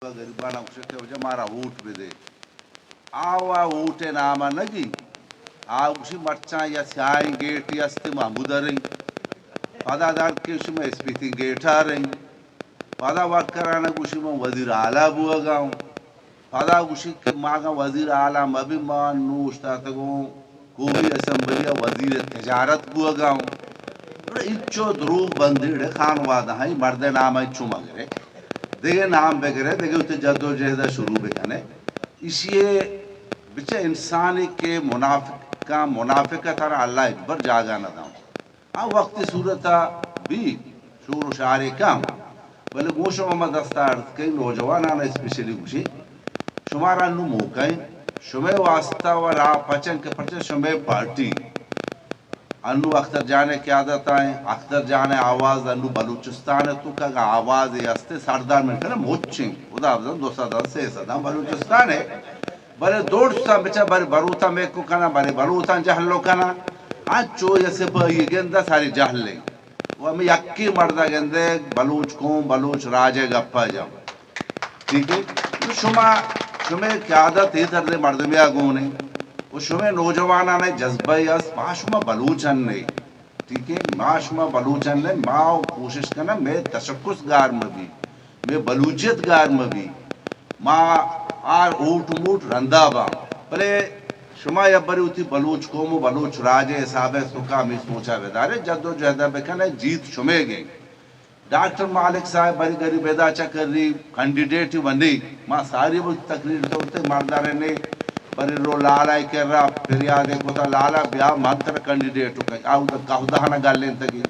गरीबाना उसे वजह मारा ऊँट भी दे आवा ऊँटे नामा नगी आ उसी मर्चा या स्याई गेट या स्तिमा मुदरई पदादार के उसी में स्पीति गेटा रही पदा वक्त कराना उसी में वजीर आला बुआ गाँव पदा उसी के मांगा वजीर आला मबी मान नूस्ता तको कोई असम्बलिया वजीर तजारत बुआ गाँव इच्चो द्रूब बंदीड़े खानवादा है मर्दे नाम है चुमगरे देखे नाम बेगरे देखे उते जद्दोजहद शुरू बेकने इसलिए बिचे इंसानी के मुनाफिक तरह अल्लाह इकबर जागा न दाऊं आ वक्त सूरता भी शूर शारे काम बोले गोशो मोहम्मद अस्तार कई नौजवान आना स्पेशली गुशी शुमारा नु मोकाई शुमे वास्ता व रा पचन के परचे शुमे पार्टी अन्नू अख्तर जाने की आदत है अख्तर जाने आवाज अन्नू बलूचिस्तान है तो का आवाज है अस्ते सरदार में करे मोचिंग उदा अफजल दोसा दल से सदा बलूचिस्तान है बरे दोड़ता बेचा बरे बरूता में को कना बरे बरूता जहलो कना आज चो ऐसे पर ये गेंदा सारी जहले वो हमें यक्की मर्दा गेंदे बलूच राजे गप्पा जाओ ठीक है तो शुमे क्या आदत है तरदे मर्द में आगोने वो शुमे नौजवाना ने जज्बा यस माशुमा बलूचन ने ठीक है माशुमा बलूचन ने माँ कोशिश करना मैं तशक्कुस गार में भी मैं बलूचियत गार में भी माँ आर ऊट मूट रंदा बा भले शुमा या बरी उती बलूच कोमो बलूच राजे हिसाबे सुका में सोचा वेदारे जद्दोजहद बेकने जीत शुमे गई डॉक्टर मालिक साहब बड़ी गरीब बेदा चक्री कैंडिडेट बनी माँ सारी वो तकरीर तो उते मर्दारे ने पर रो लाला कर रहा फिर याद देखो था लाला ब्याह मंत्र कैंडिडेट हो गई आउ तक काहुदाना गाले तकी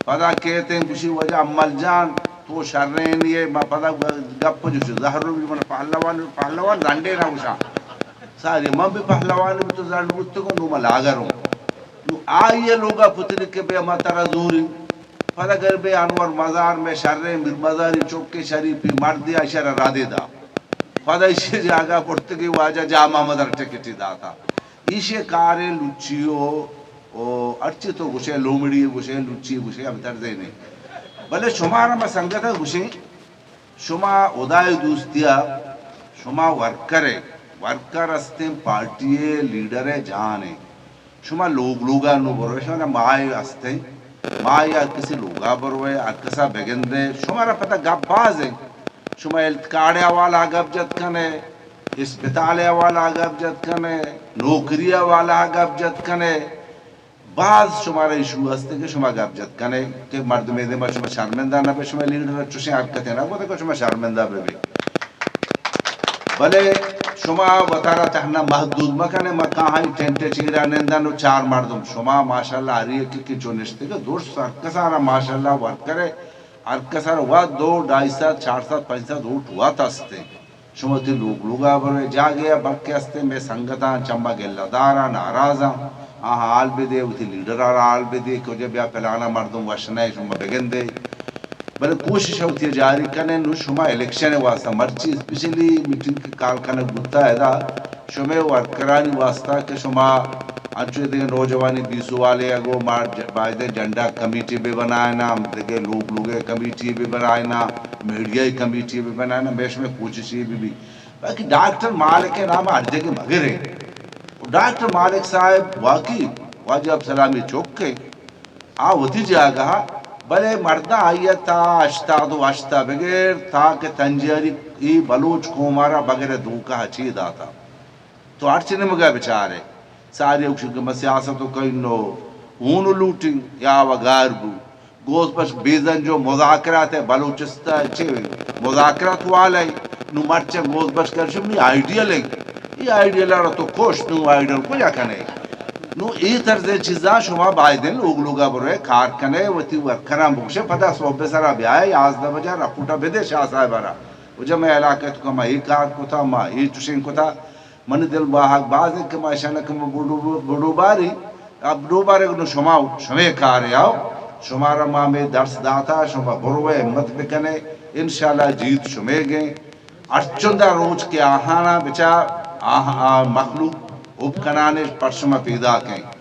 पता कहते हैं किसी वजह अम्मल जान तो शर्रेन ये मा पता गप जो जहर भी मन पहलवान रंडे ना उषा सारी मैं भी पहलवान भी तो जान बुत को नुमा लागर हूँ नु आइए लोगा पुत्री के बे मातारा दूरी पता कर बे अनवर मजार में शर्रे मिर मजारी चौके शरीफी मार दिया इशारा राधे दा पदा इसे जागा पड़ते कि वाजा जामा मदर टिकट दाता इसे कारे लुचियो ओ अर्ची तो गुशे लोमड़ी गुशे लुची गुशे अब दर्द नहीं भले शुमारा में संगत है गुशे शुमा उदाय दोस्तिया शुमा वर्कर अस्ते पार्टी लीडर है जाने शुमा लोगा नो बरो शुमा माय अस्ते माय या किसी लोगा बरो है अकसा बेगंदे शुमारा पता गप्पाज है शुमा काड़े वाला गबजत कने इस्पताले वाला गबजत कने नौकरिया वाला गबजत कने बाज शुमारा इशू हस्ते के शुमा गबजत कने के मर्द में दे शुमा शर्मिंदा ना पे शुमा लीडर चुसे हरकतें ना को शुमा शर्मिंदा पे भी भले शुमा बतारा तहना महदूद मकने मका हाई टेंटे चीरा नेंदा नो चार मर्दम शुमा माशाल्लाह हरी की जो निश्ते के दोस्त सरकसारा माशाल्लाह वर्क करे अरकसर हुआ 2 2.5 7 4 7 5 7 ऊट हुआ तस्ते शुमती लोगा बरे जा गया बक्के अस्ते में संगता चम्मा के लदारा नाराजा हाल भी दे उठी लीडर हाल भी दे को जब या पलाना मर्दों वशने शुमा बेगंदे बरे कोशिश होती जारी करने नु शुमा इलेक्शन वास्ता मर्ची स्पेशली मीटिंग के काल कने गुत्ता है दा शुमे वर्करानी वास्ता के शुमा अच्छे देखे नौजवानी 20 वाले अगो मार बायदे झंडा कमेटी भी बनाए ना देखे लोग कमेटी भी बनाए ना मीडिया कमेटी भी बनाए ना बेश में कोशिश भी बाकी डॉक्टर मालिक के नाम हर जगह मगर है डॉक्टर मालिक साहब वाकई वाजिब सलामी चौक के आ होती जागा भले मर्दा आइया था अश्ता बगैर था के तंजरी बलूच को मारा बगैर धोखा अच्छी दाता तो अर्चने मगा बेचारे सारे उक्षिक सियासत कई नो ऊन लूटिंग या वगारबू गोस बस बेजन जो मुज़ाकरात है बलूचिस्तान अच्छे मुज़ाकरात वाले नु मर्चे गोस बस कर शुमी आइडियल है ये आइडियल आ तो खुश नु आइडियल को या कने नु ई तरह चीज़ा शुमा बायदन लोगा बरे कार कने वती वरखना मुक्षे पता सोबे सारा ब्याह आज द बजा रपुटा बेदे शाह साहबरा वो जब मैं इलाके तो कमा ई कार को था मा ई तुशिन को था मन दिल बाहक बाज के माशाना के बुडू बारी अब दो बारे को शुमे कार आओ शुमारा माँ में दर्श दाता शुमा बुरवे मत बिकने इंशाल्लाह जीत शुमे गए अर्चुंदा रोज के आहाना बिचा मखलूक उपकनाने परशुमा पैदा करें